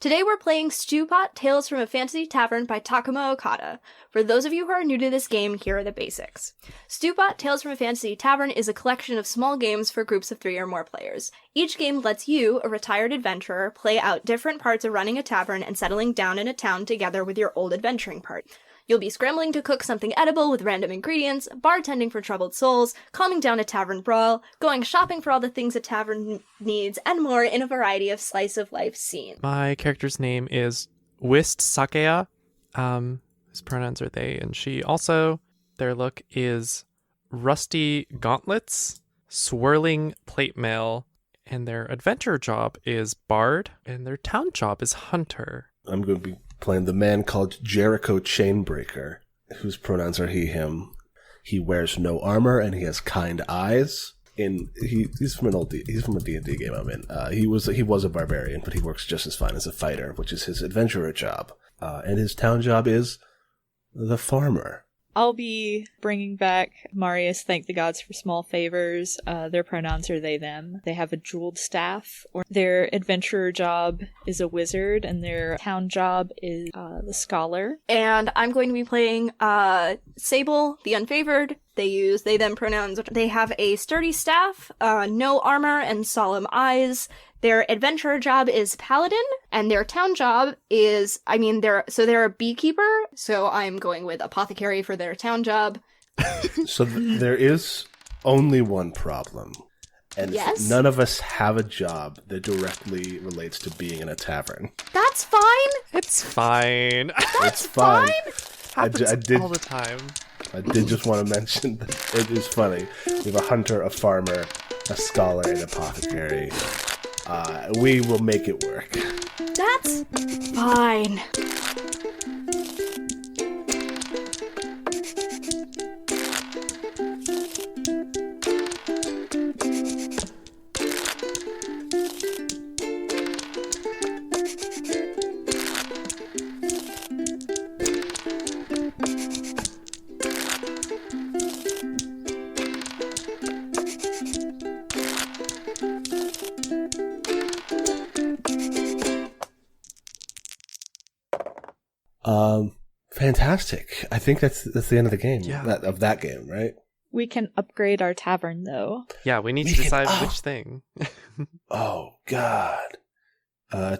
Today we're playing Stewpot Tales from a Fantasy Tavern by Takuma Okada. For those of you who are new to this game, here are the basics. Stewpot Tales from a Fantasy Tavern is a collection of small games for groups of 3 or more players. Each game lets you, a retired adventurer, play out different parts of running a tavern and settling down in a town together with your old adventuring party. You'll be scrambling to cook something edible with random ingredients, bartending for troubled souls, calming down a tavern brawl, going shopping for all the things a tavern needs, and more in a variety of slice-of-life scenes. My character's name is Wist Sakea. His pronouns are they and she. Also, their look is rusty gauntlets, swirling plate mail, and their adventure job is bard, and their town job is hunter. I'm going to be playing the man called Jericho Chainbreaker, whose pronouns are he, him. He wears no armor and he has kind eyes. He's from a D&D game I'm in. He was a barbarian, but he works just as fine as a fighter, which is his adventurer job. And his town job is the farmer. I'll be bringing back Marius Thank the Gods for Small Favors. Their pronouns are they, them. They have a jeweled staff. Or their adventurer job is a wizard, and their town job is the scholar. And I'm going to be playing Sable, the Unfavored. They use they, them pronouns. They have a sturdy staff, no armor, and solemn eyes. Their adventurer job is paladin, and their town job is, they're a beekeeper, so I'm going with apothecary for their town job. So there is only one problem. And yes? None of us have a job that directly relates to being in a tavern. That's fine! It's fine. It's fine. I did all the time. I did just want to mention that it is funny. We have a hunter, a farmer, a scholar, and an apothecary. We will make it work. That's fine. Fantastic. I think that's the end of the game. Yeah. Of that game, right? We can upgrade our tavern, though. Yeah, we need to decide which thing. Oh, God.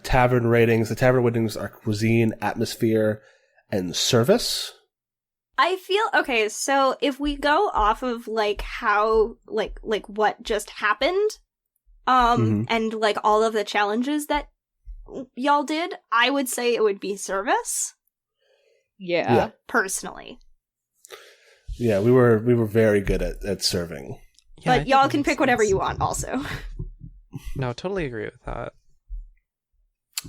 Tavern ratings. The tavern ratings are cuisine, atmosphere, and service. I feel, okay, so if we go off of, how, what just happened, and, all of the challenges that y'all did, I would say it would be service. Yeah. Personally. Yeah, we were very good at serving. Yeah, but y'all can pick whatever you want also. No, totally agree with that.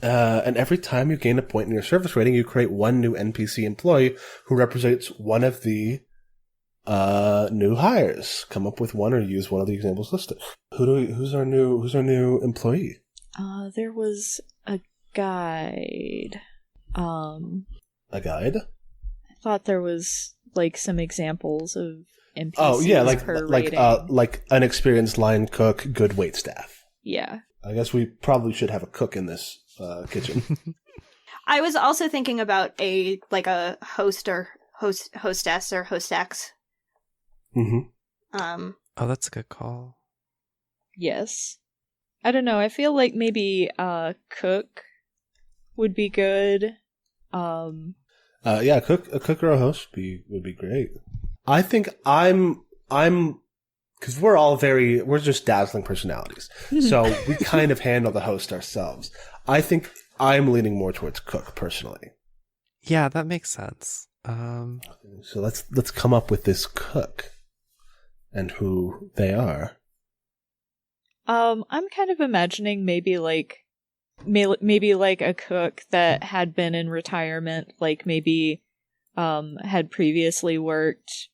And every time you gain a point in your service rating, you create one new NPC employee who represents one of the new hires. Come up with one or use one of the examples listed. Who's our new employee? There was a guide. A guide? I thought there was some examples of NPCs. Oh yeah, per like an experienced line cook, good waitstaff. Yeah. I guess we probably should have a cook in this kitchen. I was also thinking about a host or hostess or hostex. Mm-hmm. Oh, that's a good call. Yes. I don't know. I feel like maybe cook would be good. Yeah, a cook or a host would be great. I think I'm because we're just dazzling personalities, so we kind of handle the host ourselves. I think I'm leaning more towards cook personally. Yeah, that makes sense. So let's come up with this cook and who they are. I'm kind of imagining maybe a cook that had been in retirement, maybe had previously worked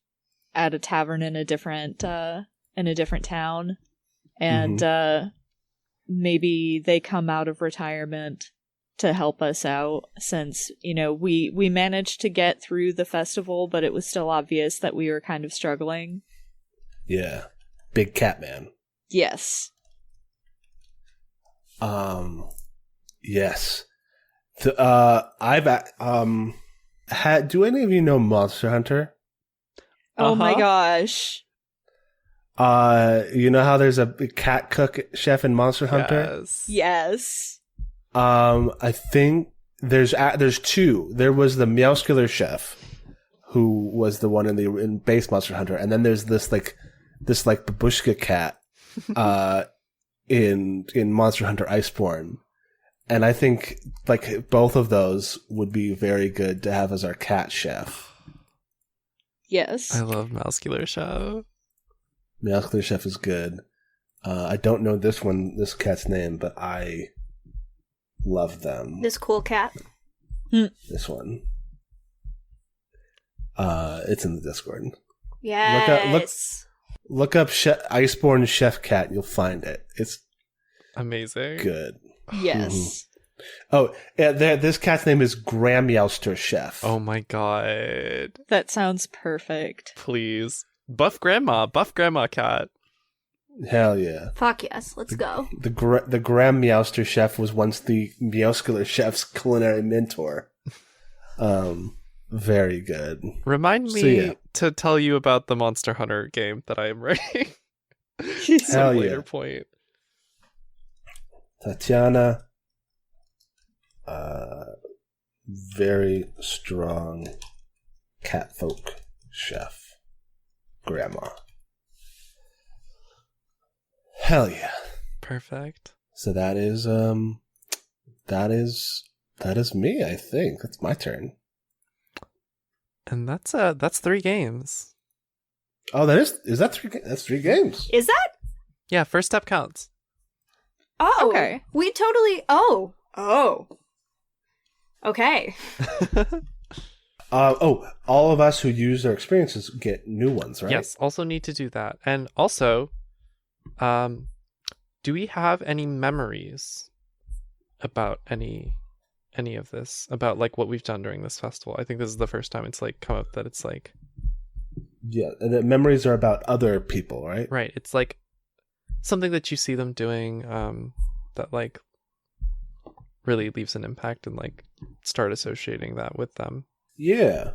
at a tavern in a different town, and maybe they come out of retirement to help us out, since we managed to get through the festival, but it was still obvious that we were kind of struggling. Yeah, big cat man. Yes. Yes. I've had. Do any of you know Monster Hunter? Oh my Uh-huh. gosh. You know how there's a cat cook chef in Monster Hunter? Yes. Yes. I think there's two. There was the Meowscular chef, who was the one in base Monster Hunter, and then there's this babushka cat, in Monster Hunter Iceborne, and I think like both of those would be very good to have as our cat chef. Yes. I love Muscular Show. Meowscular chef is good. I don't know this cat's name, but I love them. This cool cat. This one. It's in the Discord. Yes. Look up Iceborne Chef Cat. You'll find it. It's Amazing. good. Yes. Oh, yeah, this cat's name is Grammyouster Chef. Oh my god. That sounds perfect. Please. Buff Grandma Cat. Hell yeah. Fuck yes. Let's go. The Grammyouster Chef was once the Meowscular Chef's culinary mentor. Very good. Remind So, me yeah. to tell you about the Monster Hunter game that I am writing. Hell Some yeah. later point. Tatiana, very strong catfolk chef. Grandma. Hell yeah. Perfect. So that is me, I think. That's my turn. And that's 3 games. Oh, is that that's 3 games. Is that? Yeah, first step counts. Oh. Okay. We totally. Oh. Okay. All of us who use their experiences get new ones, right? Yes, also need to do that. And also, do we have any memories about any of this? About like what we've done during this festival? I think this is the first time it's like come up that it's like Yeah, and the memories are about other people, right? right, it's like something that you see them doing that like really leaves an impact and like start associating that with them. Yeah.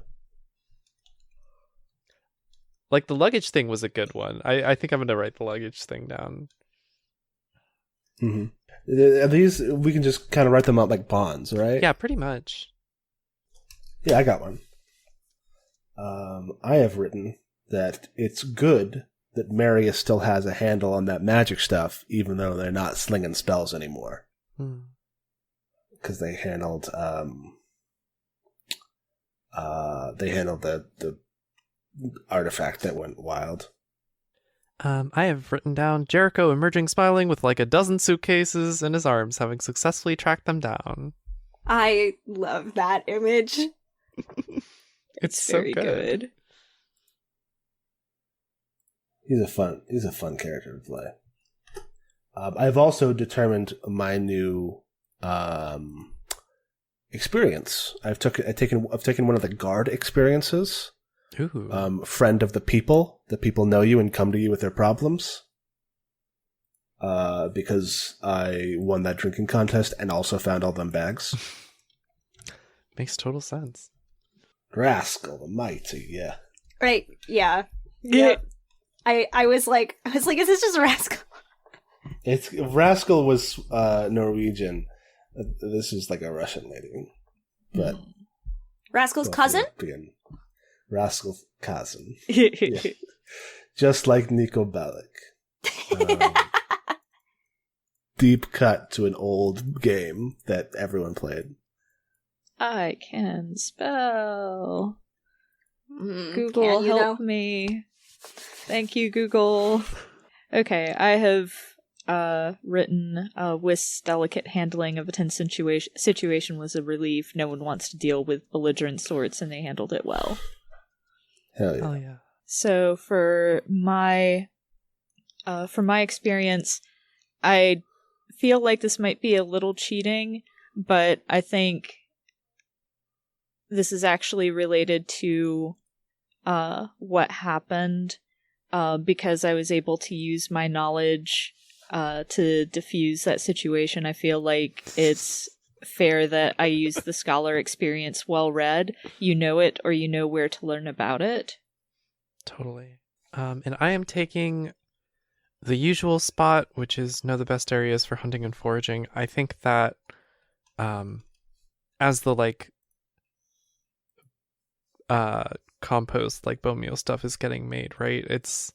Like the luggage thing was a good one. I think I'm gonna write the luggage thing down. Mm-hmm. These we can just kind of write them out like bonds, right? Yeah, pretty much. Yeah, I got one. I have written that it's good that Marius still has a handle on that magic stuff, even though they're not slinging spells anymore. Because they handled the artifact that went wild. I have written down Jericho emerging smiling with like a dozen suitcases in his arms, having successfully tracked them down. I love that image. It's so very good. He's a fun character to play. I've also determined my new experience. I've taken one of the guard experiences. Ooh. Friend of the people. The people know you and come to you with their problems. Because I won that drinking contest and also found all them bags. Makes total sense. Rascal the Mighty, yeah. Right. Yeah. Yep. I was like, is this just Rascal? It's Rascal was Norwegian. This is like a Russian lady, but Rascal's cousin? European. Rascal's cousin, yeah. Just like Nico Bellic. Deep cut to an old game that everyone played. I can spell. Mm, Google, can you help me. Thank you, Google. Okay, I have written Whist's delicate handling of a tense situation was a relief. No one wants to deal with belligerent sorts, and they handled it well. Hell yeah. Oh yeah. So for my experience, I feel like this might be a little cheating, but I think this is actually related to what happened because I was able to use my knowledge to diffuse that situation. I feel like it's fair that I use the scholar experience well read. You know it, or you know where to learn about it. Totally. And I am taking the usual spot, which is know the best areas for hunting and foraging. I think that as the like compost, like bone meal stuff is getting made, right? It's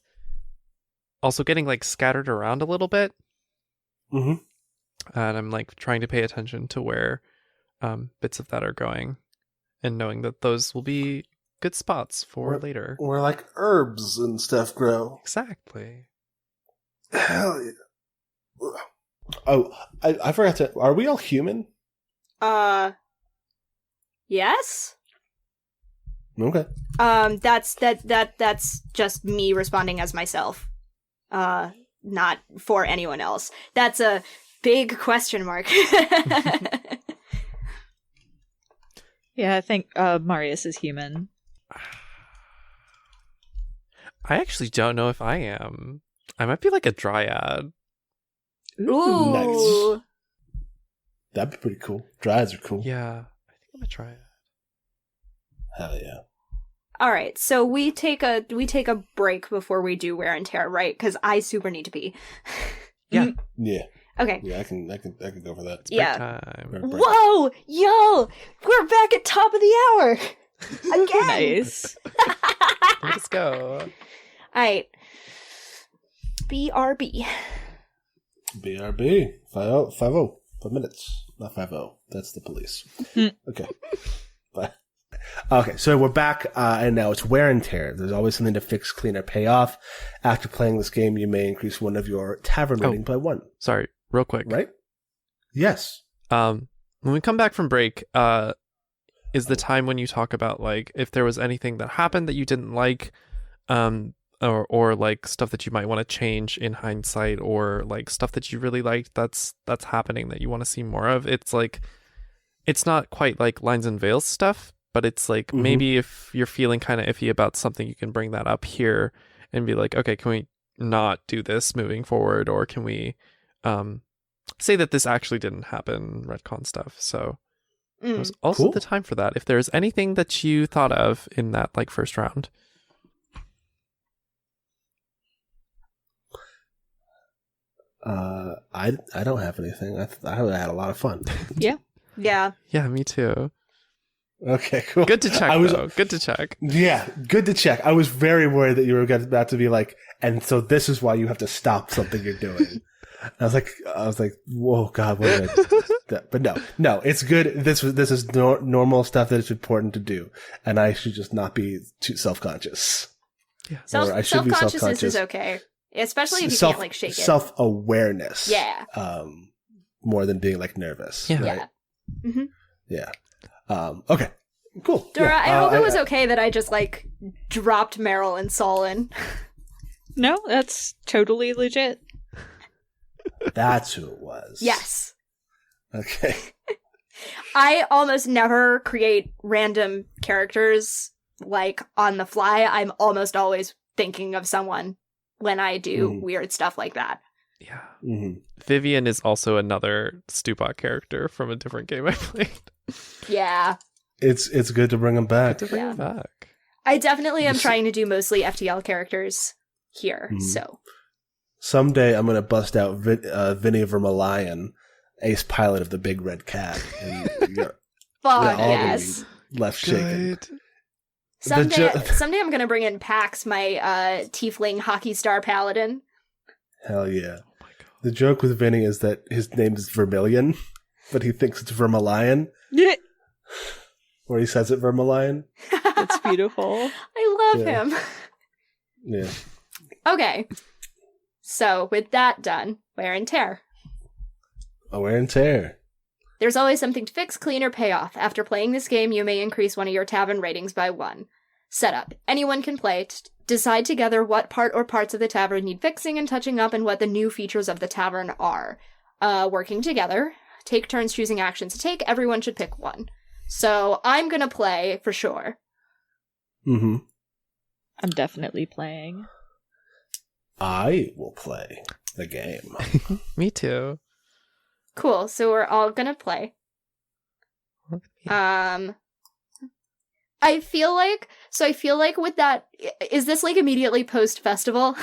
also getting like scattered around a little bit. Mm-hmm. And I'm like trying to pay attention to where bits of that are going and knowing that those will be good spots for later. Where like herbs and stuff grow. Exactly. Hell yeah. Oh, I forgot to. Are we all human? Yes. Okay. That's just me responding as myself. Not for anyone else. That's a big question mark. Yeah, I think Marius is human. I actually don't know if I am. I might be like a dryad. Ooh. Nice. That'd be pretty cool. Dryads are cool. Yeah, I think I'm a dryad. Hell yeah. All right, so we take a break before we do wear and tear, right? Because I super need to pee. Yeah. Yeah. Okay. Yeah, I can go for that. It's break Yeah. time. Break. Whoa, yo, we're back at top of the hour again. Nice. Let's go. All right. BRB. BRB. 50. 5 minutes. Not 50. That's the police. Okay. Bye. Okay, so we're back, and now it's wear and tear. There's always something to fix, clean, or pay off. After playing this game, you may increase one of your tavern rating by 1. Sorry, real quick. Right? Yes. When we come back from break, is the time when you talk about like if there was anything that happened that you didn't like, or like stuff that you might want to change in hindsight, or like stuff that you really liked that's happening that you want to see more of. It's like it's not quite like lines and veils stuff, but it's like maybe if you're feeling kind of iffy about something, you can bring that up here and be like, okay, can we not do this moving forward, or can we say that this actually didn't happen, retcon stuff. So it was also the time for that. If there's anything that you thought of in that like first round. I don't have anything. I had a lot of fun. Yeah. Yeah. Yeah, me too. Okay, cool. Good to check, though. Good to check. Yeah, good to check. I was very worried that you were about to be like, and so this is why you have to stop something you're doing. I was like, whoa, God, what did I do? But no, it's good. This is normal stuff that is important to do, and I should just not be too self-conscious. Yeah, self-consciousness is okay, especially if you can't like shake it. Self-awareness, yeah, more than being like nervous. Yeah, right? Yeah. Mm-hmm. Yeah. Okay. Cool. Dora, yeah. I hope it was okay that I just like dropped Meryl and Solon. No, that's totally legit. That's who it was. Yes. Okay. I almost never create random characters like on the fly. I'm almost always thinking of someone when I do weird stuff like that. Yeah. Mm-hmm. Vivian is also another Stupot character from a different game I played. Yeah. It's good to bring them back. Good to bring him back. I definitely am trying to do mostly FTL characters here, so. Someday I'm going to bust out Vinny Vermilion, ace pilot of the Big Red Cat. And you're Fuck, all yes. gonna be left shaking. Someday I'm going to bring in Pax, my tiefling hockey star paladin. Hell yeah. The joke with Vinny is that his name is Vermilion, but he thinks it's Vermilion. Yeah. Or he says it Vermilion. That's beautiful. I love him. Yeah. Okay. So, with that done, wear and tear. Wear and tear. There's always something to fix, clean, or pay off. After playing this game, you may increase one of your tavern ratings by 1. Setup. Anyone can play. Decide together what part or parts of the tavern need fixing and touching up and what the new features of the tavern are. Working together. Take turns choosing actions to take. Everyone should pick one. So, I'm gonna play, for sure. Mm-hmm. I'm definitely playing. I will play the game. Me too. Cool, so we're all gonna play. I feel like with that, is this like immediately post festival?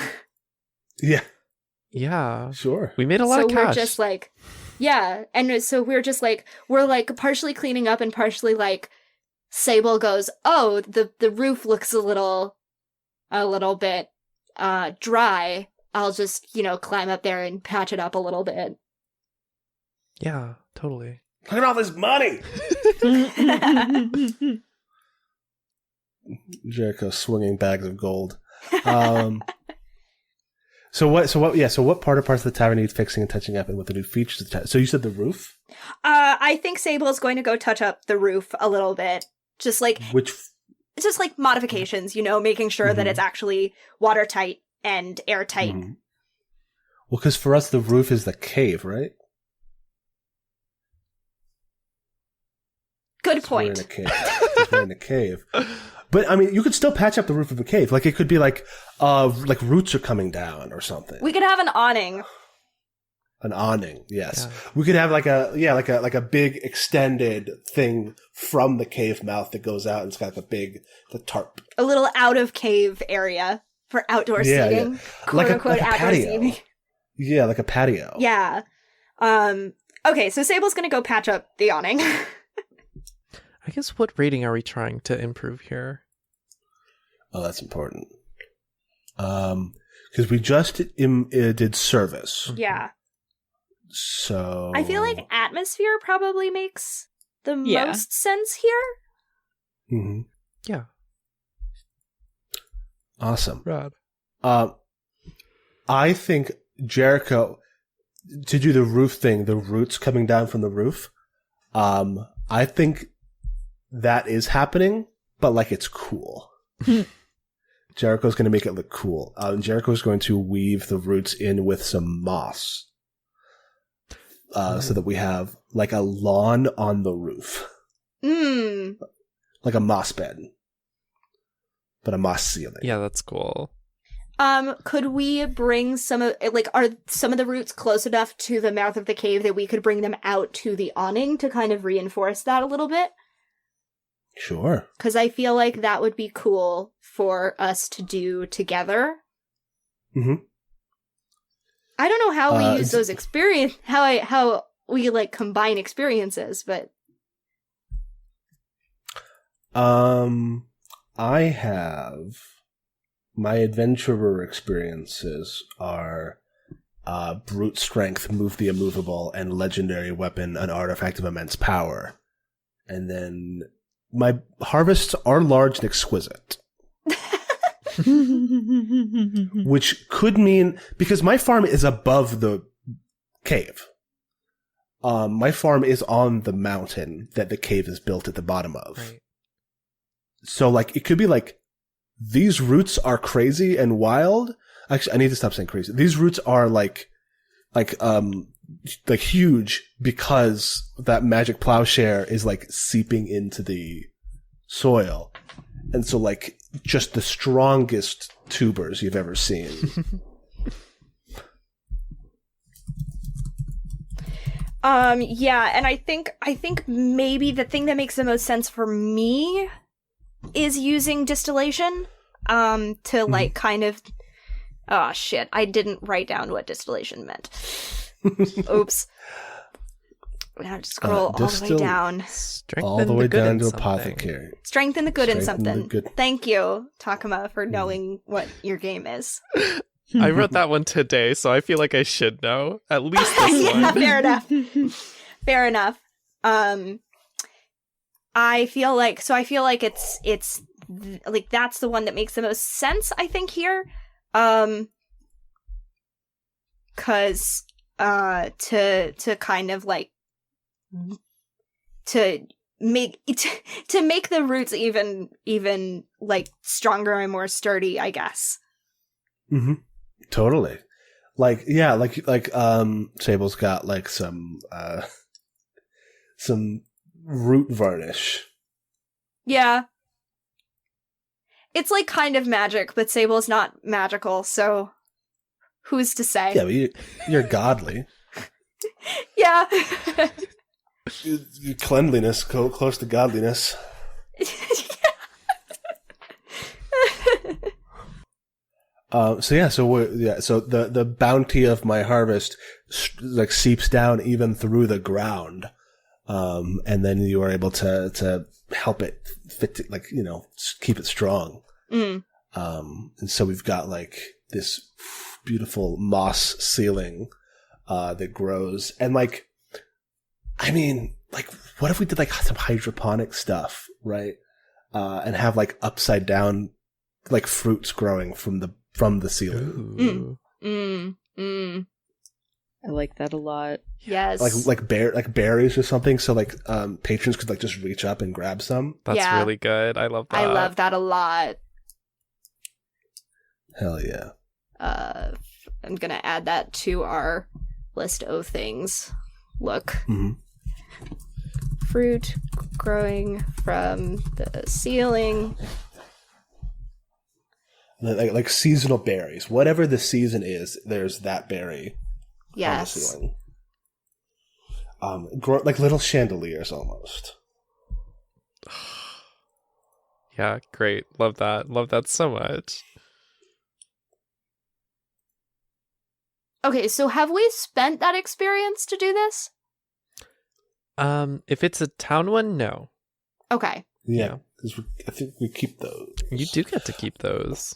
Yeah, Yeah. sure. We made a lot So of cash. we're just like, yeah, and so we're just like, we're like partially cleaning up and partially like, Sable goes, oh, the roof looks a little bit dry. I'll just, climb up there and patch it up a little bit. Yeah, totally. Look at all this money. Jericho swinging bags of gold. So what part of parts of the tavern needs fixing and touching up, and what the new features of the tavern? So you said the roof? I think Sable's going to go touch up the roof a little bit. Just like modifications, making sure that it's actually watertight and airtight. Mhm. Well, because for us, the roof is the cave, right? Good We're in point. a cave. We're in a cave. But I mean, you could still patch up the roof of a cave. Like it could be like roots are coming down or something. We could have an awning. An awning, yes. Yeah. We could have like a big extended thing from the cave mouth that goes out and it's got the tarp. A little out of cave area for outdoor Yeah, seating. yeah. Quote unquote like a outdoor patio. seating. Yeah, like a patio. Yeah. Okay, so Sable's gonna go patch up the awning. I guess what rating are we trying to improve here? Oh, that's important. Because we just did service. Yeah. So I feel like atmosphere probably makes the Yeah. most sense here. Mhm. Yeah. Awesome. Rad. I think Jericho, to do the roof thing, the roots coming down from the roof, I think that is happening, but like it's cool. Jericho's going to make it look cool. Jericho's going to weave the roots in with some moss, so that we have like a lawn on the roof, like a moss bed, but a moss ceiling. Yeah, that's cool. Could we bring are some of the roots close enough to the mouth of the cave that we could bring them out to the awning to kind of reinforce that a little bit? Sure. Because I feel like that would be cool for us to do together. Mm-hmm. I don't know how we use it's- those experience, how we like combine experiences, but I have my adventurer experiences are brute strength, move the immovable, and legendary weapon, an artifact of immense power. And then my harvests are large and exquisite, which could mean, because my farm is above the cave. My farm is on the mountain that the cave is built at the bottom of. Right. So, like, it could be like, these roots are crazy and wild. Actually, I need to stop saying crazy. These roots are like huge because that magic plowshare is like seeping into the soil. And so, like, just the strongest tubers you've ever seen. Yeah, and I think maybe the thing that makes the most sense for me is using distillation, to like kind of, oh shit, I didn't write down what distillation meant. Oops. I have to scroll all the way down. Strengthen All the way good down in to something. apothecary. Strengthen the good in Strengthen the something. good. Thank you, Takuma, for knowing what your game is. I wrote that one today, so I feel like I should know. At least this Yeah, one. fair enough. Fair enough. I feel like it's like that's the one that makes the most sense, I think, here. Cause to kind of like to make the roots even like stronger and more sturdy, I guess. Mm-hmm. Totally. Like, yeah, like Sable's got like some root varnish. Yeah. It's like kind of magic, but Sable's not magical, so who's to say? Yeah, but you're godly. Yeah. Cleanliness, close to godliness. So the bounty of my harvest like seeps down even through the ground, and then you are able to help it fit, like, you know, keep it strong. Mm. And so we've got like this beautiful moss ceiling that grows, and like, I mean, like, what if we did like some hydroponic stuff, right? And have like upside down like fruits growing from the ceiling. Ooh. I like that a lot. Yes. Like berries or something, so like patrons could like just reach up and grab some. That's Yeah. really good. I love that. I love that a lot. Hell yeah. I'm gonna add that to our list of things. Look. Mm-hmm. Fruit growing from the ceiling. Like seasonal berries. Whatever the season is, there's that berry on the Yes. ceiling. Like little chandeliers almost. Yeah, great. Love that. Love that so much. Okay, so have we spent that experience to do this? If it's a town one, no. Okay. Yeah, because I think we keep those. You do get to keep those.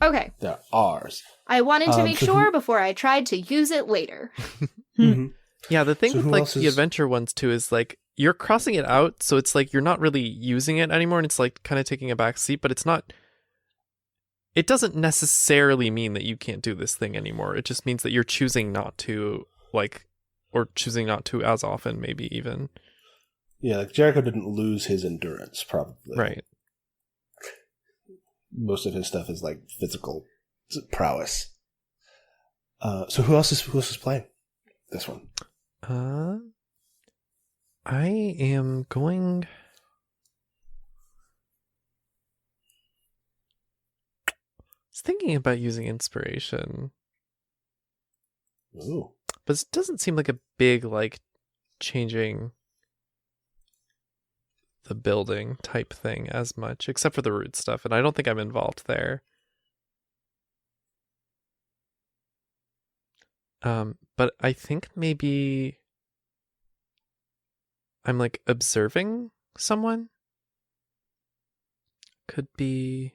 Okay. They're ours. I wanted to make so sure before I tried to use it later. Mm-hmm. Yeah, the thing So with who like else the is- adventure ones too is like you're crossing it out, so it's like you're not really using it anymore, and it's like kind of taking a back seat, but it's not. It doesn't necessarily mean that you can't do this thing anymore. It just means that you're choosing not to, like, or choosing not to as often, maybe even. Yeah, like Jericho didn't lose his endurance, probably. Right. Most of his stuff is like physical prowess. So who else is playing this one? I am going. I was thinking about using inspiration, Ooh. but it doesn't seem like a big like changing the building type thing as much, except for the root stuff, and I don't think I'm involved there. But I think maybe I'm like observing someone. Could be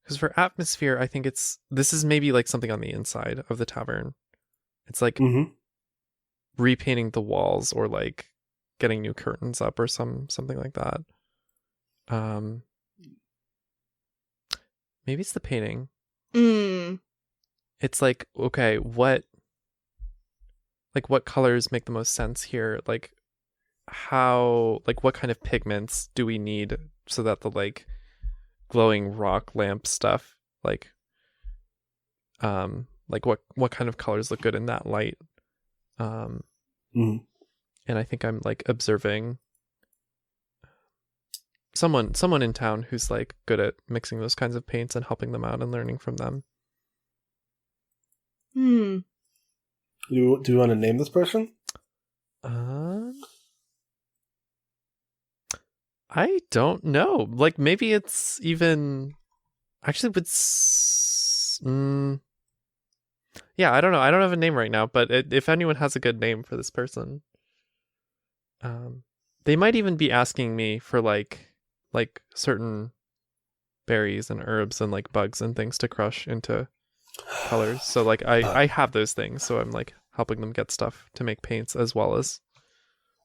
because for atmosphere, I think this is maybe like something on the inside of the tavern. It's like Mm-hmm. repainting the walls or like getting new curtains up or something like that. Maybe it's the painting. Mm. It's like, okay, what colors make the most sense here? Like how, like what kind of pigments do we need so that the like glowing rock lamp stuff, like what kind of colors look good in that light? Mm-hmm. And I think I'm like observing someone in town who's like good at mixing those kinds of paints and helping them out and learning from them. Hmm. Do you want to name this person? I don't know. Like maybe it's even actually yeah, I don't know. I don't have a name right now, but if anyone has a good name for this person, they might even be asking me for like certain berries and herbs and like bugs and things to crush into colors. So like I have those things, so I'm like helping them get stuff to make paints as well as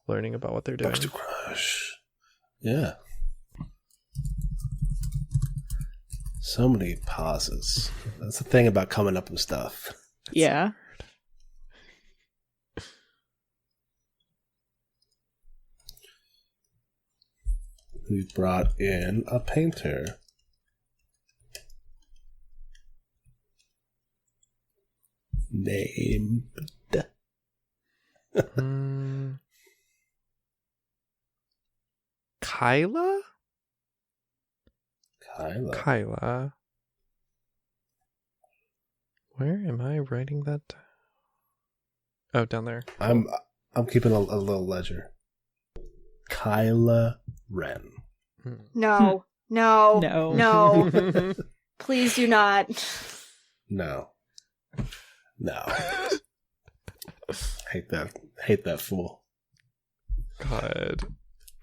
learning about what they're doing. Bugs to crush. Yeah. So many pauses. That's the thing about coming up with stuff. Yeah. We've brought in a painter. Named. Kyla? Kyla. Kyla. Where am I writing that down? Oh, down there. I'm keeping a little ledger. Kyla Ren. No. No. No. No. Please do not. No. Hate that fool. God.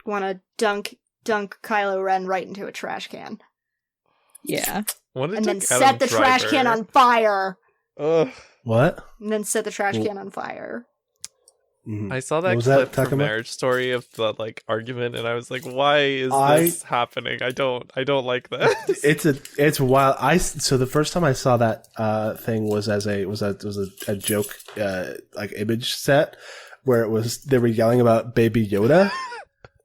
Want to dunk Kylo Ren right into a trash can. Yeah. What And then set the trash can on fire. Ugh. What? And then set the trash can on fire. Mhm. I saw What that was clip that, from Takuma? Marriage Story of the like argument, and I was like, "Why is this happening? I don't like this." It's wild. So the first time I saw that thing was a joke like image set where they were yelling about Baby Yoda.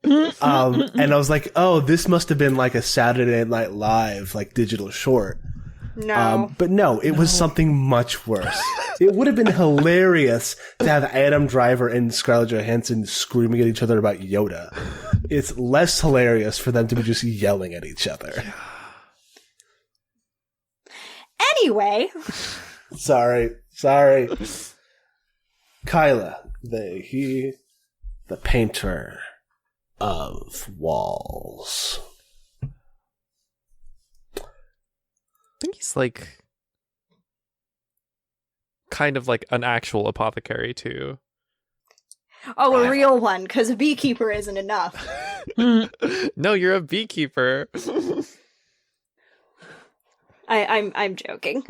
And I was like, oh, this must have been like a Saturday Night Live like digital short. No. But no, it was something much worse. It would have been hilarious to have Adam Driver and Scarlett Johansson screaming at each other about Yoda. It's less hilarious for them to be just yelling at each other. Anyway. Sorry. Kyla, the painter of walls. I think he's like kind of like an actual apothecary too. Oh, a real one, because a beekeeper isn't enough. No, you're a beekeeper. I'm joking.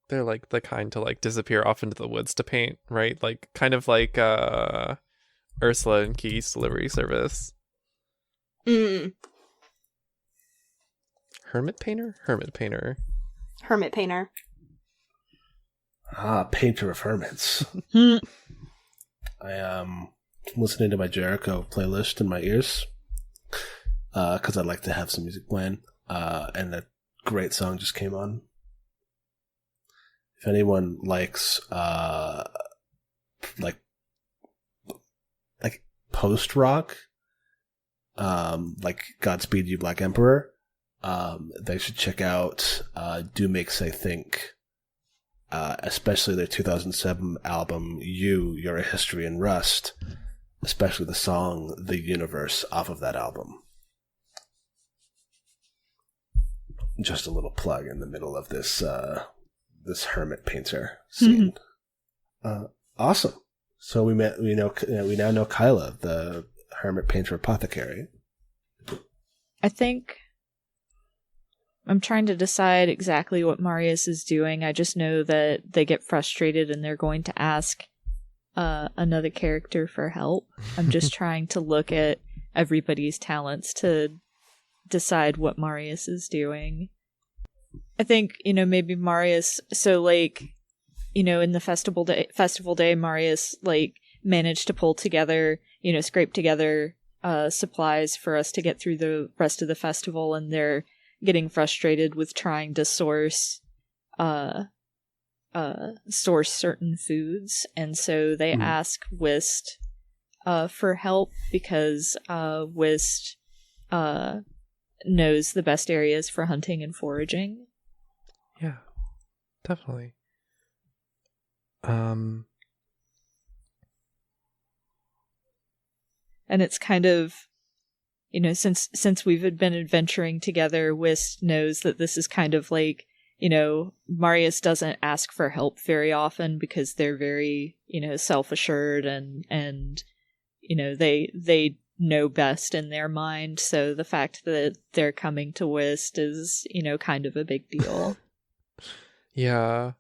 They're like the kind to like disappear off into the woods to paint, right? Like kind of like Ursula and Kiki's Delivery Service. Hermit painter? Hermit painter. Hermit painter. Painter of hermits. I am listening to my Jericho playlist in my ears because I'd like to have some music playing, and a great song just came on. If anyone likes like post rock, like Godspeed You Black Emperor, they should check out Do Make Say Think, especially their 2007 album You're a History in Rust, especially the song The Universe off of that album. Just a little plug in the middle of this this hermit painter scene. Awesome. So we now know Kyla, the hermit painter apothecary. I think I'm trying to decide exactly what Marius is doing. I just know that they get frustrated and they're going to ask another character for help. I'm just trying to look at everybody's talents to decide what Marius is doing. I think, maybe Marius, so like, in the festival day, Marius like managed to pull together, scrape together supplies for us to get through the rest of the festival, and they're getting frustrated with trying to source certain foods, and so they ask Whist for help because Whist knows the best areas for hunting and foraging. Yeah, definitely. And it's kind of, since we've been adventuring together, Whist knows that this is kind of like, Marius doesn't ask for help very often because they're very, self-assured and they know best in their mind. So the fact that they're coming to Whist is, kind of a big deal. Yeah.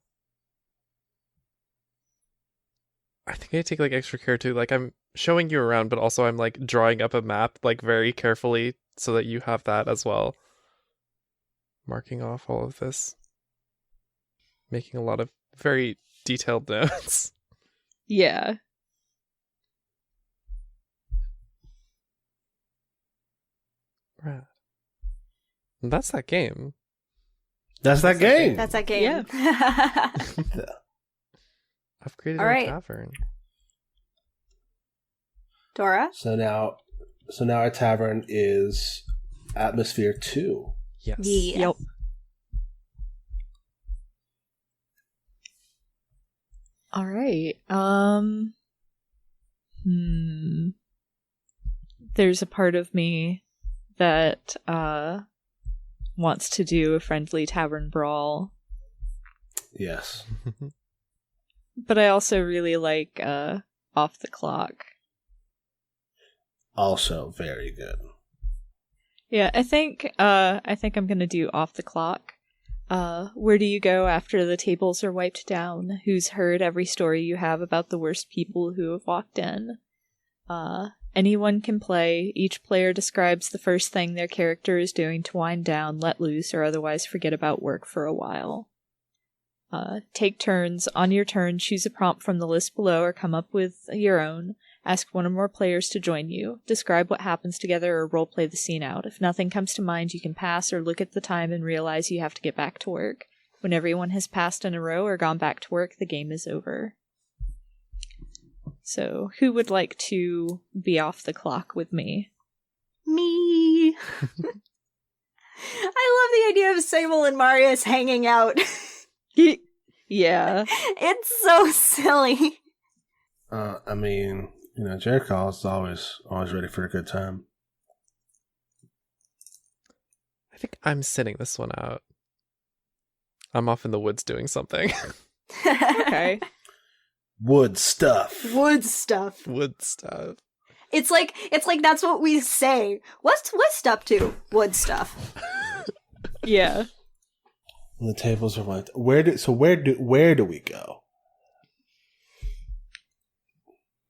I think I take like extra care too. Like I'm showing you around, but also I'm like drawing up a map like very carefully so that you have that as well. Marking off all of this. Making a lot of very detailed notes. Yeah. Right. And that's that game. That's that game. That's that game. I've created All a right. tavern. Dora? So now our tavern is Atmosphere 2. Yes. Yeah. Yep. All right. there's a part of me that wants to do a friendly tavern brawl, Yes. but I also really like Off the Clock. Also very good. Yeah, I think I'm gonna do Off the Clock. Where do you go after the tables are wiped down? Who's heard every story you have about the worst people who have walked in? Anyone can play. Each player describes the first thing their character is doing to wind down, let loose, or otherwise forget about work for a while. Take turns. On your turn, choose a prompt from the list below or come up with your own. Ask one or more players to join you. Describe what happens together or roleplay the scene out. If nothing comes to mind, you can pass or look at the time and realize you have to get back to work. When everyone has passed in a row or gone back to work, the game is over. So, who would like to be off the clock with me? Me. I love the idea of Sable and Marius hanging out. Yeah. It's so silly. I mean, Jericho is always ready for a good time. I think I'm sitting this one out. I'm off in the woods doing something. Okay. Wood stuff. Wood stuff. Wood stuff. It's like that's what we say. What's West up to? Wood stuff. Yeah. And the tables are wiped. Where do we go?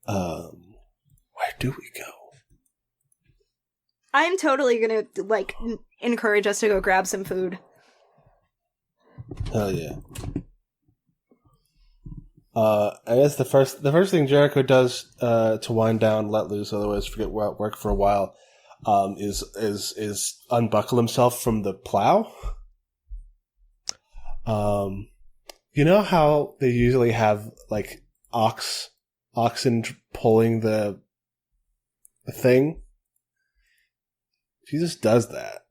Where do we go? I'm totally gonna encourage us to go grab some food. Hell yeah. I guess the first thing Jericho does to wind down, let loose, otherwise forget work for a while, is unbuckle himself from the plow. You know how they usually have like oxen pulling the thing? He just does that.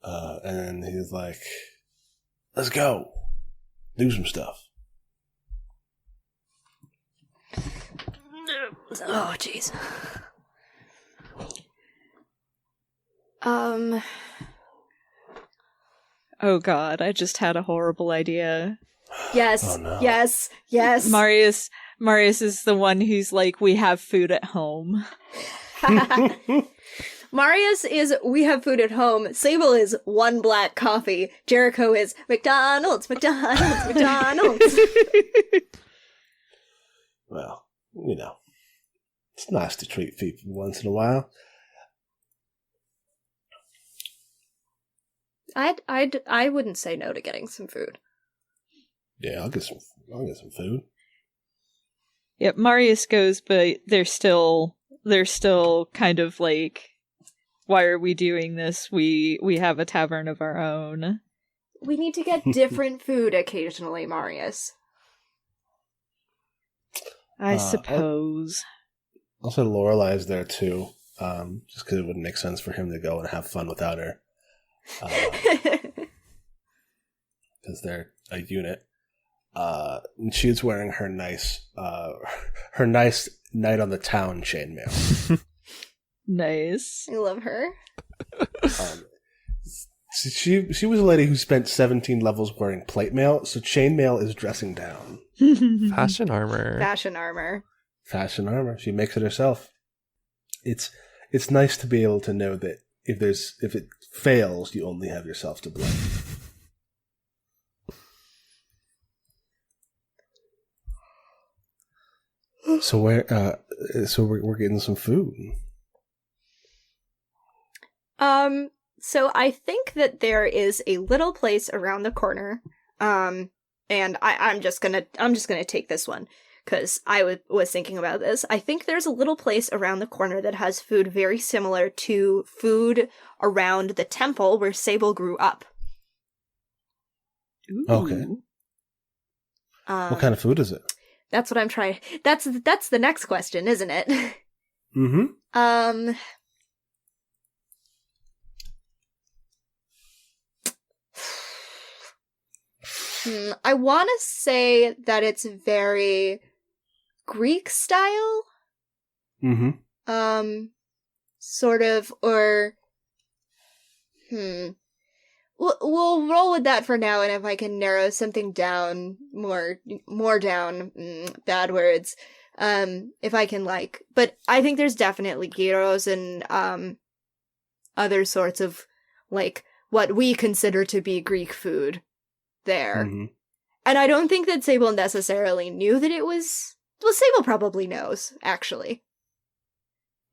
And he's like, let's go. Do some stuff. Oh, jeez. Oh god, I just had a horrible idea. Yes, Oh, no. yes. Marius is the one who's like, we have food at home. Marius is we have food at home. Sable is one black coffee. Jericho is McDonald's. Well, it's nice to treat people once in a while. I wouldn't say no to getting some food. Yeah, I'll get some food. Yep, Marius goes, but they're still kind of like, why are we doing this? We have a tavern of our own. We need to get different food occasionally, Marius. I suppose. Also, Lorelai's there too, just because it wouldn't make sense for him to go and have fun without her. Because they're a unit. And she's wearing her nice night on the town chainmail. Nice. I love her. She was a lady who spent 17 levels wearing plate mail, so chainmail is dressing down. Fashion armor. Fashion armor. Fashion armor. She makes it herself. It's nice to be able to know that if it fails, you only have yourself to blame. So we're getting some food. So I think that there is a little place around the corner. And I'm just gonna take this one because I was thinking about this. I think there's a little place around the corner that has food very similar to food around the temple where Sable grew up. Ooh. Okay. What kind of food is it? That's what I'm trying. That's the next question, isn't it? Mm-hmm. I want to say that it's very Greek style. Mm-hmm. Sort of, or we'll roll with that for now, and if I can narrow something down more down, bad words, if I can but I think there's definitely gyros and other sorts of what we consider to be Greek food there. Mm-hmm. And I don't think that Sable necessarily knew that it was. Well, Sable probably knows, actually.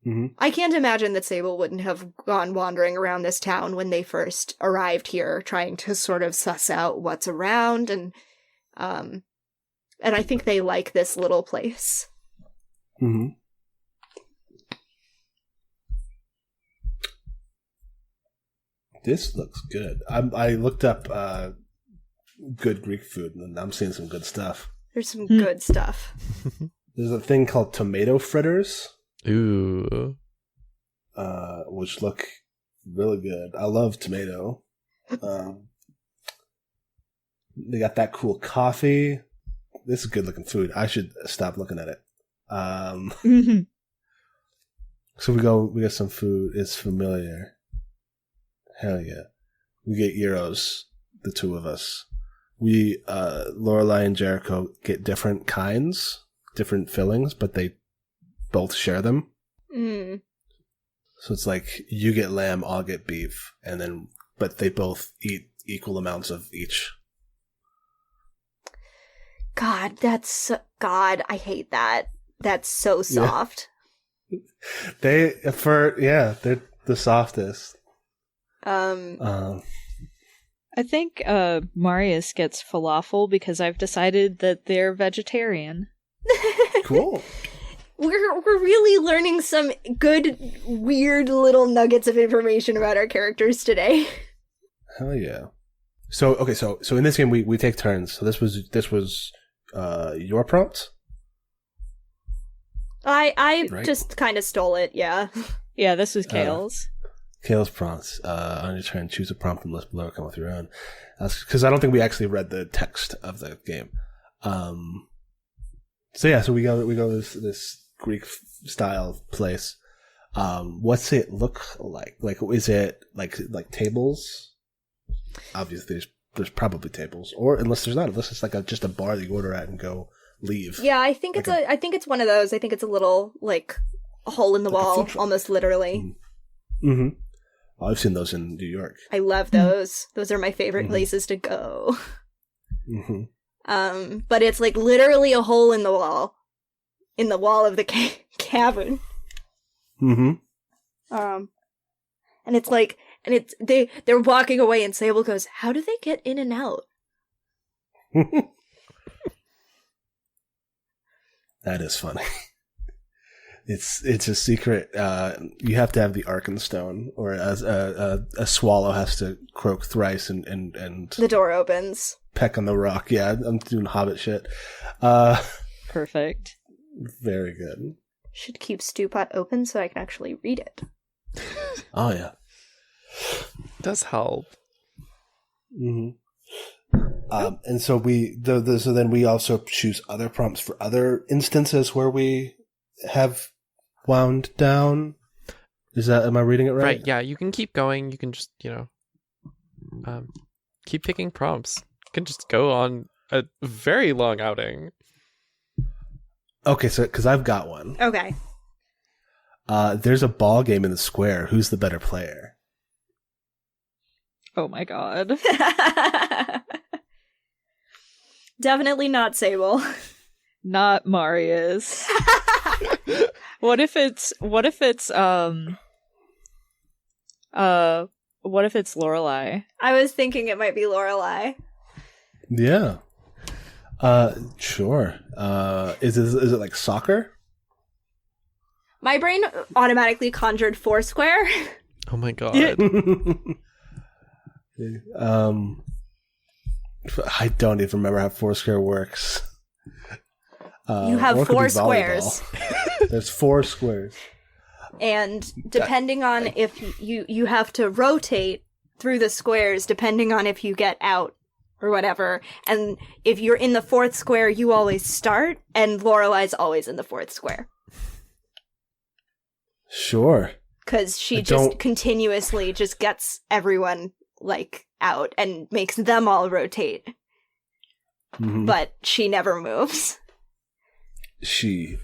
Mm-hmm. I can't imagine that Sable wouldn't have gone wandering around this town when they first arrived here, trying to sort of suss out what's around, and I think they like this little place. Mm-hmm. This looks good. I looked up good Greek food, and I'm seeing some good stuff. There's some good stuff. There's a thing called tomato fritters. Ooh. Which look really good. I love tomato. They got that cool coffee. This is good looking food. I should stop looking at it. So we get some food. It's familiar. Hell yeah. We get gyros, the two of us. We, Lorelai and Jericho get different kinds, different fillings, but they both share them. Mm. So it's like you get lamb, I'll get beef, but they both eat equal amounts of each. God, I hate that. That's so soft. Yeah. They're the softest. I think Marius gets falafel because I've decided that they're vegetarian. Cool. We're really learning some good, weird little nuggets of information about our characters today. Hell yeah. So in this game we take turns. So this was your prompt? I Right. just kind of stole it, yeah. Yeah, this was Kale's. Kale's prompts. On your turn, choose a prompt from the list below. Come with your own. Because I don't think we actually read the text of the game. So we go this Greek style place. What's it look like? Like, is it like tables? Obviously, there's probably tables, or unless it's like just a bar that you order at and go leave. Yeah, I think I think it's one of those. I think it's a little a hole in the wall, almost literally. Mm-hmm. I've seen those in New York. I love those. Those are my favorite places to go. Mm-hmm. But it's literally a hole in the wall of the cavern. Mm-hmm. And they're walking away, and Sable goes, "How do they get in and out?" That is funny. It's a secret. You have to have the Arkenstone, or as a swallow has to croak thrice and The door opens. peck on the rock. Yeah, I'm doing Hobbit shit. Perfect. Very good. Should keep Stewpot open so I can actually read it. Oh yeah. Does help. Mm-hmm. And so so then we also choose other prompts for other instances where we have wound down. Am I reading it right? Right, yeah, you can keep going. You can just, keep picking prompts. You can just go on a very long outing. Okay, so because I've got one. Okay. There's a ball game in the square. Who's the better player? Oh my god. Definitely not Sable. Not Marius. What if it's Lorelai? I was thinking it might be Lorelai. Yeah. Sure. Is it like soccer? My brain automatically conjured Foursquare. Oh my god. I don't even remember how Foursquare works. You have or it could be 4 squares. volleyball. There's 4 squares. And depending on if you have to rotate through the squares, depending on if you get out or whatever. And if you're in the 4th square, you always start, and Lorelai's always in the 4th square. Sure. Because she I just don't- continuously just gets everyone, like, out and makes them all rotate. Mhm. But she never moves. She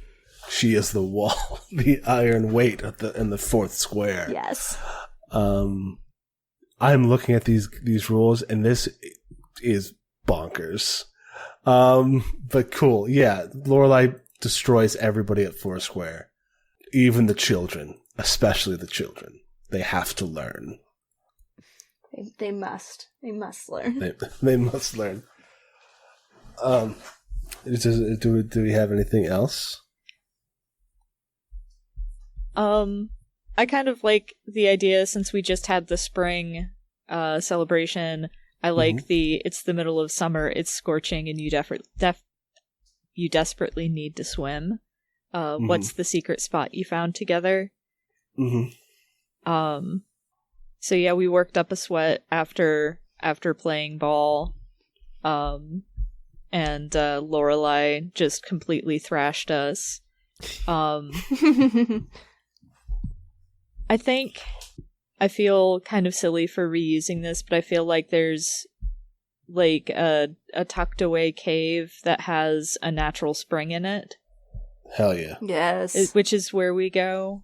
is the wall, the iron weight in the fourth square. Yes. I'm looking at these rules, and this is bonkers. But cool. Yeah, Lorelai destroys everybody at Foursquare, even the children, especially the children. They have to learn. They must. They must learn. They must learn. Do we have anything else? I kind of like the idea, since we just had the spring celebration. I like it's the middle of summer, it's scorching, and you you desperately need to swim. What's the secret spot you found together? So yeah, we worked up a sweat after playing ball. And Lorelai just completely thrashed us. I feel kind of silly for reusing this, but I feel like there's like a tucked away cave that has a natural spring in it. Hell yeah. Yes. Which is where we go.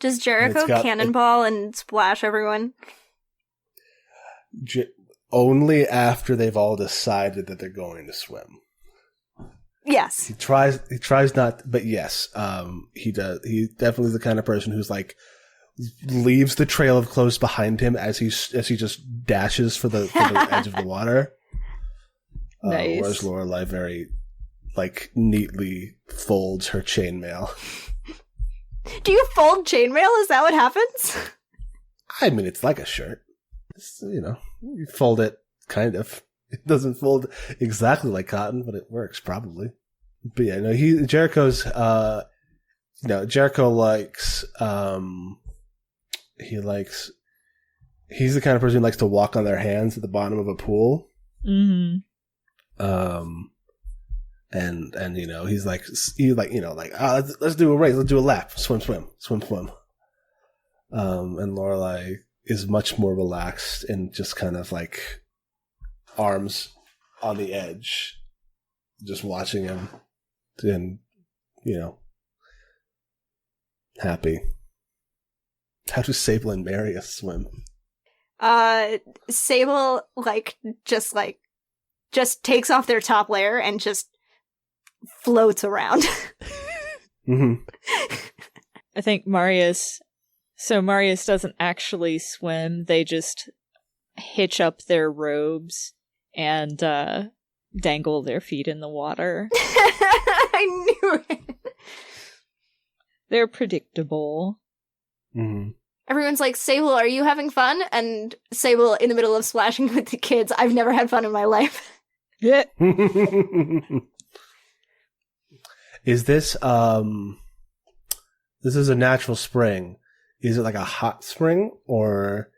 Does Jericho cannonball and splash everyone? Only after they've all decided that they're going to swim. Yes. He tries not, but yes, he does. He definitely is the kind of person who's like leaves the trail of clothes behind him as he just dashes for the edge of the water. Nice. Whereas Lorelai very neatly folds her chainmail. Do you fold chainmail? Is that what happens? I mean, it's like a shirt. It's, you fold it kind of. It doesn't fold exactly like cotton, but it works probably. But yeah, no, Jericho's, Jericho likes, he's the kind of person who likes to walk on their hands at the bottom of a pool. Mm-hmm. And he's let's do a race, let's do a lap, swim. And Lorelai is much more relaxed and just kind of like arms on the edge, just watching him and, happy. How do Sable and Marius swim? Sable, just takes off their top layer and just floats around. Mm-hmm. I think Marius doesn't actually swim, they just hitch up their robes and dangle their feet in the water. I knew it. They're predictable. Mm-hmm. Everyone's like, Sable, are you having fun? And Sable, in the middle of splashing with the kids, I've never had fun in my life. Yeah. Is this this is a natural spring. Is it like a hot spring, or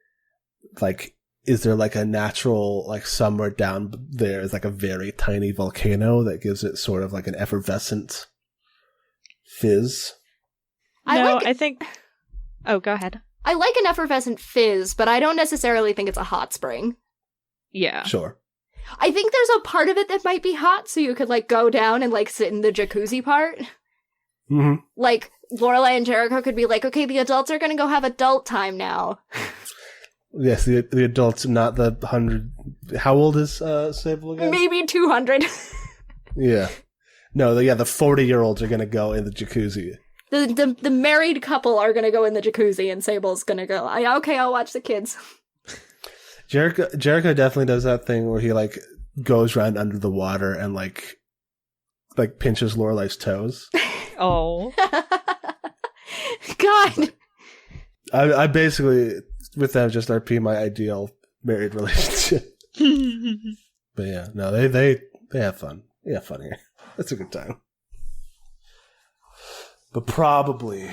is there a natural, somewhere down there is a very tiny volcano that gives it sort of an effervescent fizz? I think... Oh, go ahead. I like an effervescent fizz, but I don't necessarily think it's a hot spring. Yeah. Sure. I think there's a part of it that might be hot, so you could go down and sit in the jacuzzi part. Mm-hmm. Lorelai and Jericho could be okay, the adults are gonna go have adult time now. Yes, the adults, not the 100. How old is Sable again? Maybe 200. Yeah. No, the 40-year-olds are gonna go in the jacuzzi. The married couple are gonna go in the jacuzzi, and Sable's gonna go, okay, I'll watch the kids. Jericho definitely does that thing where he goes around under the water and pinches Lorelai's toes. Oh. God. I basically, with them, just RP my ideal married relationship. But yeah, no, they have fun. They have fun here. It's a good time. But probably,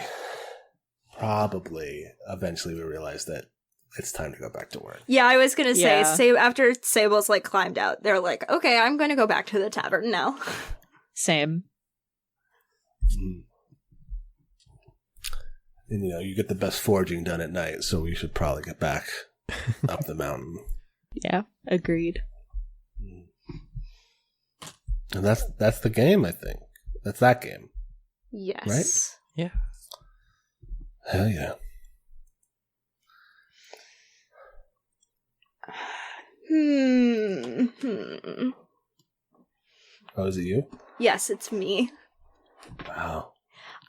eventually we realize that it's time to go back to work. Yeah, I was gonna say, Yeah. after Sable's climbed out, they're okay, I'm gonna go back to the tavern now. Same. And, you get the best foraging done at night, so we should probably get back up the mountain. Yeah, agreed. And that's the game, I think. That's that game. Yes. Right? Yeah. Hell yeah. Oh, is it you? Yes, it's me. Wow.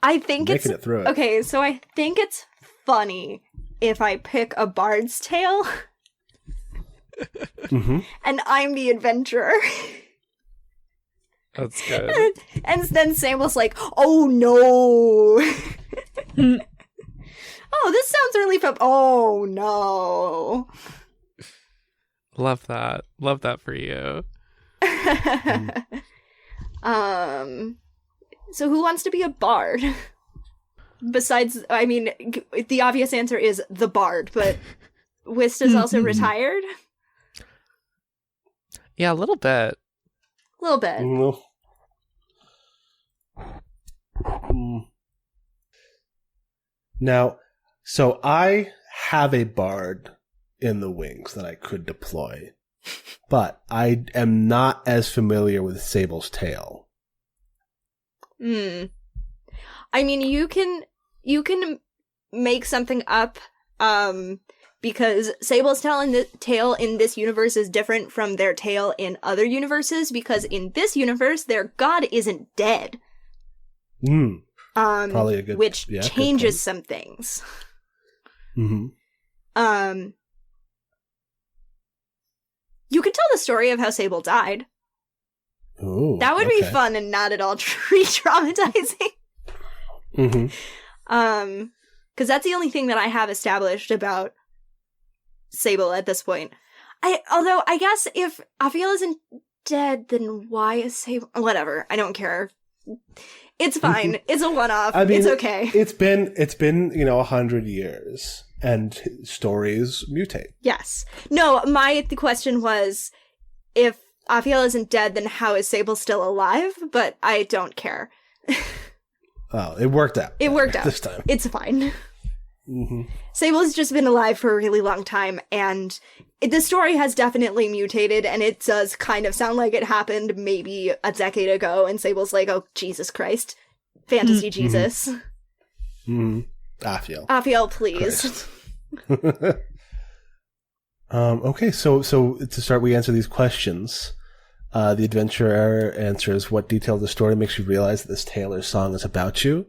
I think Making it through it. Okay, so I think it's funny if I pick a bard's tale Mm-hmm. and I'm the adventurer. That's good. And then Sable's like, oh no. Oh, this sounds really fun. Oh no. Love that. Love that for you. So who wants to be a bard? Besides, I mean, the obvious answer is the bard, but Whist is also retired? Yeah, a little bit. A little bit. Now, so I have a bard in the wings that I could deploy, but I am not as familiar with Sable's tale. I mean, you can make something up, because Sable's tale in this universe is different from their tale in other universes, because in this universe, their god isn't dead. Probably a good, which good changes point. some things. Mm-hmm. You could tell the story of how Sable died. Ooh, That would be okay. fun and not at all re-traumatizing. Mm-hmm. Because that's the only thing that I have established about Sable at this point. Although I guess if Afiel isn't dead, then why is Sable? Whatever, I don't care. It's fine. It's a one-off. I mean, it's okay. It's been 100 years, and stories mutate. Yes. No, the question was, if Afiel isn't dead, then how is Sable still alive? But I don't care. Oh, it worked out. It worked out. This time. It's fine. Mm-hmm. Sable's just been alive for a really long time, and the story has definitely mutated, and it does kind of sound like it happened maybe a decade ago, and Sable's like, oh, Jesus Christ. Fantasy Jesus. Mm-hmm. Afiel. Afiel, please. Okay, so to start, we answer these questions. The adventurer answers, what detail of the story makes you realize that this tale or song is about you?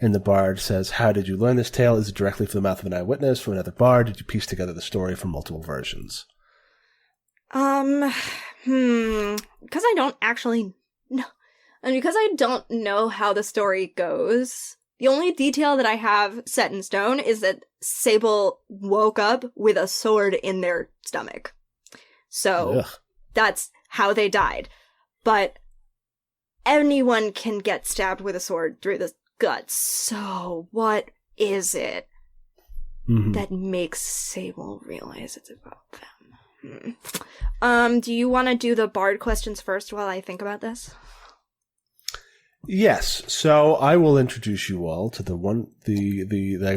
And the bard says, how did you learn this tale? Is it directly from the mouth of an eyewitness, from another bard? Did you piece together the story from multiple versions? Because I don't actually know. And because I don't know how the story goes, the only detail that I have set in stone is that Sable woke up with a sword in their stomach. So that's how they died. But anyone can get stabbed with a sword through the gut. So what is it that makes Sable realize it's about them? Do you want to do the bard questions first while I think about this? Yes, so I will introduce you all to the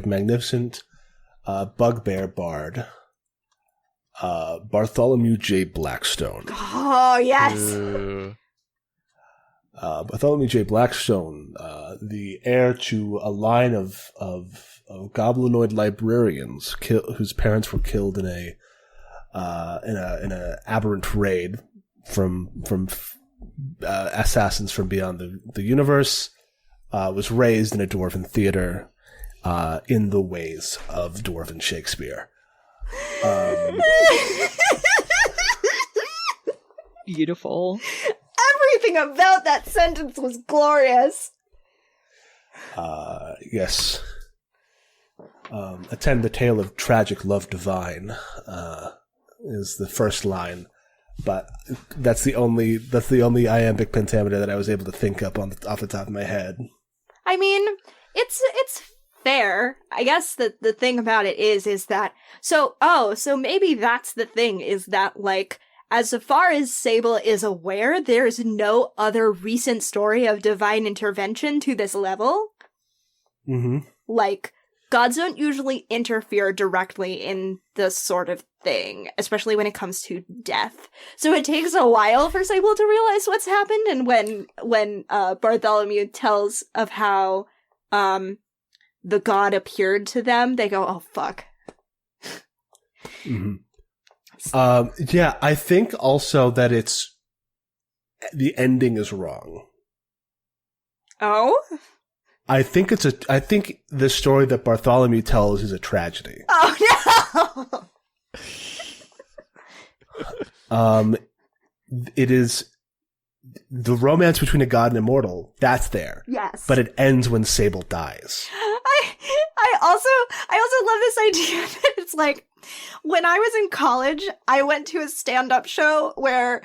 magnificent bugbear bard, Bartholomew J. Blackstone. Oh, yes! Ooh. Bartholomew J. Blackstone, the heir to a line of goblinoid librarians whose parents were killed in a aberrant raid from assassins from beyond the universe, was raised in a dwarven theater in the ways of dwarven Shakespeare. Beautiful. Everything about that sentence was glorious. Yes. Attend the tale of tragic love divine is the first line, but that's the only iambic pentameter that I was able to think up off the top of my head. I mean, it's fair. I guess that the thing about it is that so maybe that's the thing, is that, like, as far as Sable is aware, there's no other recent story of divine intervention to this level. Mm-hmm. Like, gods don't usually interfere directly in this sort of thing, especially when it comes to death. So it takes a while for Sable to realize what's happened, and when Bartholomew tells of how the god appeared to them, they go, "Oh fuck." Mm-hmm. Yeah, I think also that the ending is wrong. Oh? I think the story that Bartholomew tells is a tragedy. Oh no! It is the romance between a god and immortal. That's there. Yes. But it ends when Sable dies. I also love this idea that it's like, when I was in college, I went to a stand-up show where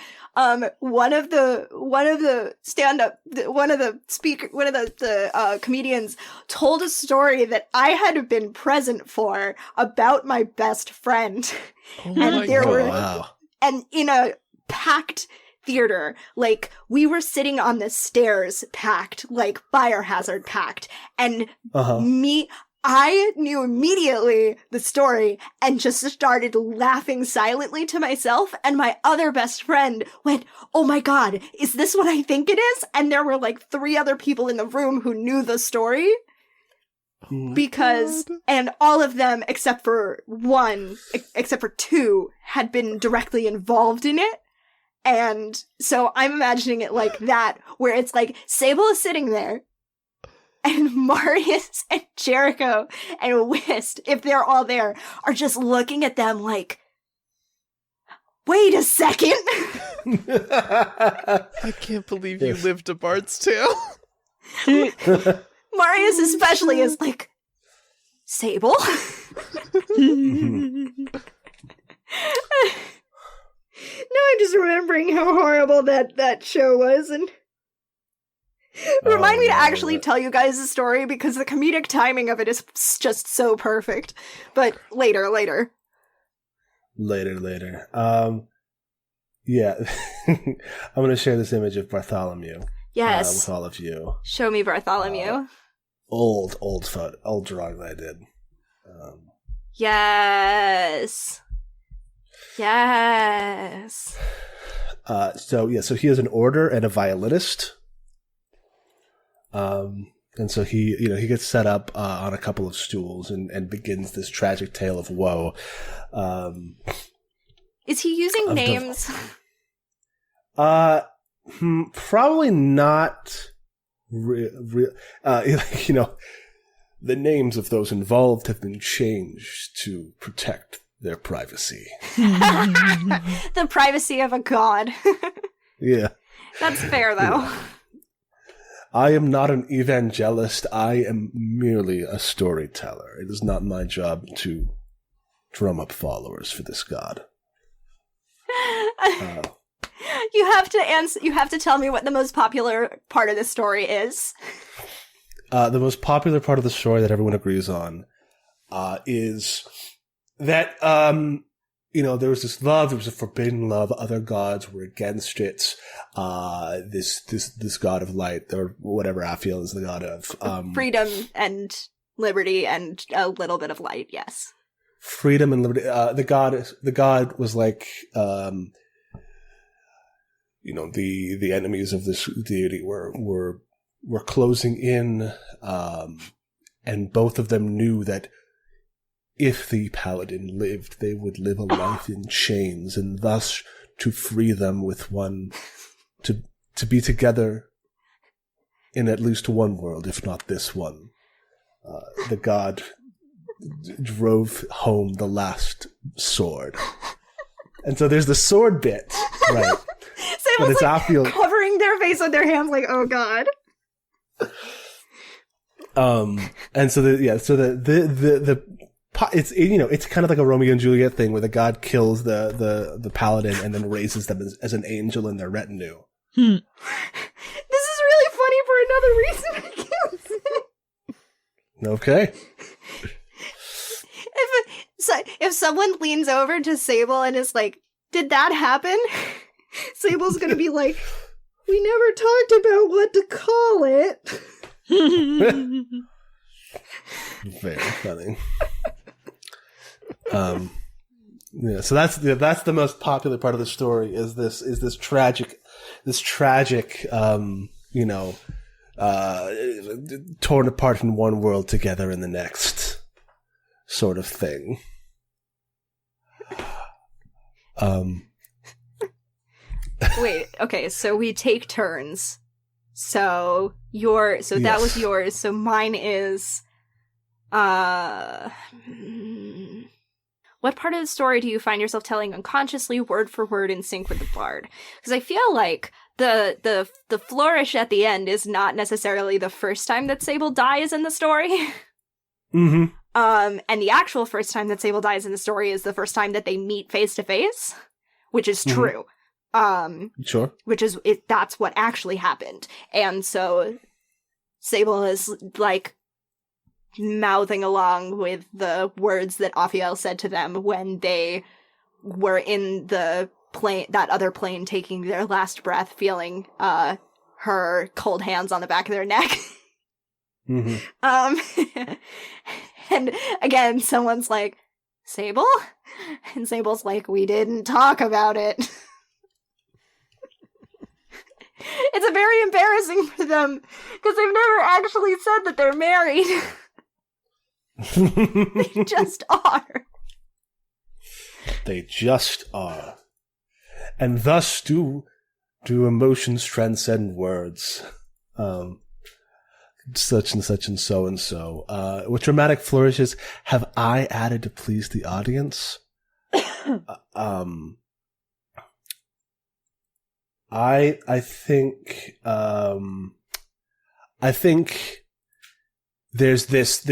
one of the comedians told a story that I had been present for about my best friend. Wow. And in a packed theater, like, we were sitting on the stairs packed, like fire hazard packed, and I knew immediately the story and just started laughing silently to myself, and my other best friend went, "Oh my god, is this what I think it is?" And there were like 3 other people in the room who knew the story. Because, and all of them except for 2 had been directly involved in it. And so I'm imagining it like that, where it's like Sable is sitting there, and Marius and Jericho and Whist, if they're all there, are just looking at them like, "Wait a second." I can't believe you lived a Bard's Tale. Marius especially is like, "Sable?" No, I'm just remembering how horrible that show was, and remind me to actually tell you guys the story, because the comedic timing of it is just so perfect. But later. Yeah. I'm going to share this image of Bartholomew. Yes. With all of you. Show me Bartholomew. Old drawing that I did. Yes. Yes. So he has an order and a violinist. And so he gets set up on a couple of stools and begins this tragic tale of woe. Is he using names? Probably not. The names of those involved have been changed to protect their privacy. The privacy of a god. Yeah. That's fair, though. I am not an evangelist. I am merely a storyteller. It is not my job to drum up followers for this god. You have to answer. You have to tell me what the most popular part of this story is. The most popular part of the story that everyone agrees on is that there was this love. There was a forbidden love. Other gods were against it. This god of light, or whatever Aphiel is the god of, freedom and liberty and a little bit of light. Yes. Freedom and liberty. The god was like, the enemies of this deity were closing in, and both of them knew that if the paladin lived, they would live a life in chains, and thus to free them with one, to be together in at least one world, if not this one. The god drove home the last sword. And so there's the sword bit, right? But it's like covering their face with their hands, like, oh god. And so it's kind of like a Romeo and Juliet thing where the god kills the paladin and then raises them as an angel in their retinue. This is really funny for another reason, I can't say. Okay. If someone leans over to Sable and is like, "Did that happen?" Sable's gonna be like, "We never talked about what to call it." Very funny. Yeah, so that's the most popular part of the story is this tragic torn apart in one world together in the next sort of thing. Wait, okay, so we take turns. So that was yours. So mine is what part of the story do you find yourself telling unconsciously, word for word, in sync with the bard? Because I feel like the flourish at the end is not necessarily the first time that Sable dies in the story. Mm-hmm. And the actual first time that Sable dies in the story is the first time that they meet face to face, which is true. Sure. Which is that's what actually happened. And so Sable is like mouthing along with the words that Aphiel said to them when they were in the plane, that other plane, taking their last breath, feeling her cold hands on the back of their neck. Mm-hmm. And again, someone's like, Sable? And Sable's like, we didn't talk about it. It's very embarrassing for them, because they've never actually said that they're married. They just are. They just are. And thus do emotions transcend words. Such and such and so and so. What dramatic flourishes have I added to please the audience? I think there's this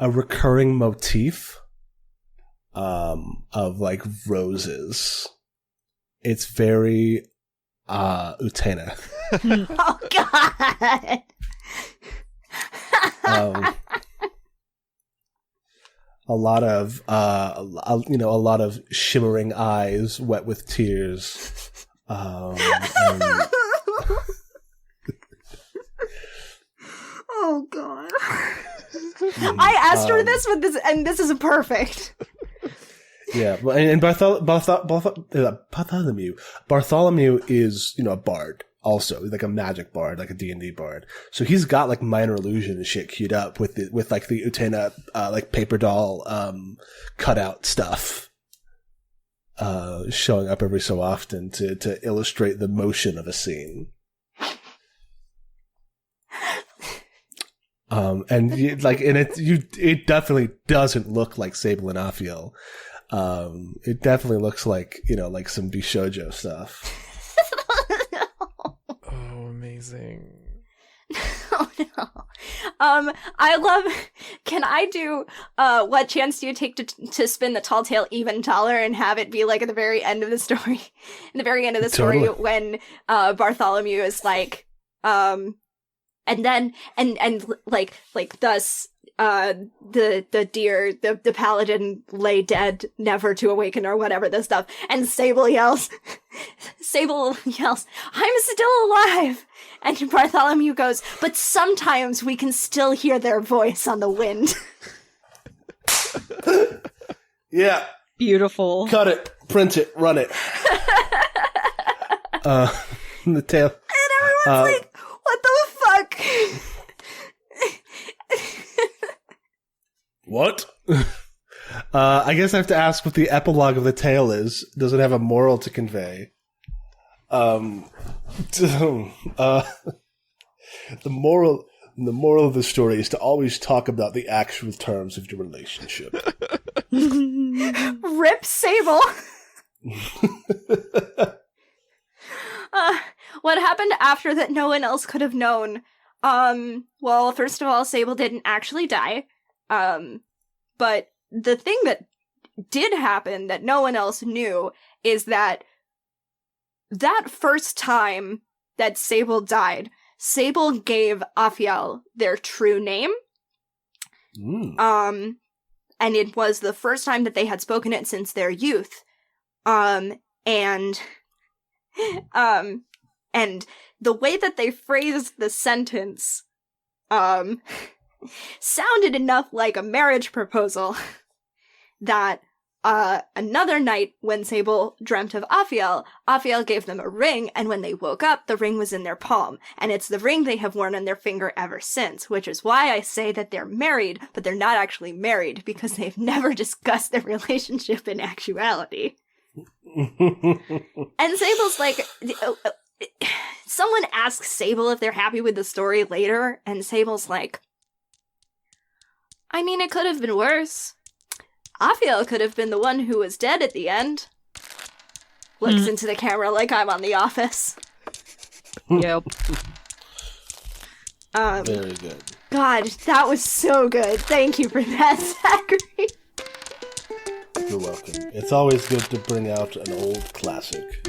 a recurring motif of like roses. It's very Utena. Oh God. A lot of shimmering eyes wet with tears. Oh God. I asked her this with this, and this is perfect. Yeah, and Bartholomew is, a bard also, like a magic bard, like a D&D bard. So he's got like minor illusion and shit queued up with the Utena like paper doll cutout stuff showing up every so often to illustrate the motion of a scene. It definitely doesn't look like Sable and Aphiel. It definitely looks like, like some Bishoujo stuff. Oh, amazing. Oh no. I love, can I do, what chance do you take to spin the tall tale even taller and have it be like at the very end of the story? In the very end of the story, Totally. when, Bartholomew is like, and then, and like thus, the deer, the paladin lay dead, never to awaken, or whatever this stuff, and Sable yells, I'm still alive! And Bartholomew goes, but sometimes we can still hear their voice on the wind. Yeah. Beautiful. Cut it. Print it. Run it. The tail. And everyone's like, what the fuck? What? I guess I have to ask what the epilogue of the tale is. Does it have a moral to convey? The moral of the story is to always talk about the actual terms of your relationship. Rip Sable. What happened after that no one else could have known? Well, first of all, Sable didn't actually die. But the thing that did happen that no one else knew is that first time that Sable died, Sable gave Aphiel their true name. And it was the first time that they had spoken it since their youth. And the way that they phrased the sentence, sounded enough like a marriage proposal that another night when Sable dreamt of Afiel, Afiel gave them a ring, and when they woke up, the ring was in their palm, and it's the ring they have worn on their finger ever since, which is why I say that they're married, but they're not actually married, because they've never discussed their relationship in actuality. And Sable's like, someone asks Sable if they're happy with the story later, and Sable's like, I mean, it could have been worse. Afiel could have been the one who was dead at the end. Looks into the camera like I'm on The Office. Yep. Very good. God, that was so good. Thank you for that, Zachary. You're welcome. It's always good to bring out an old classic.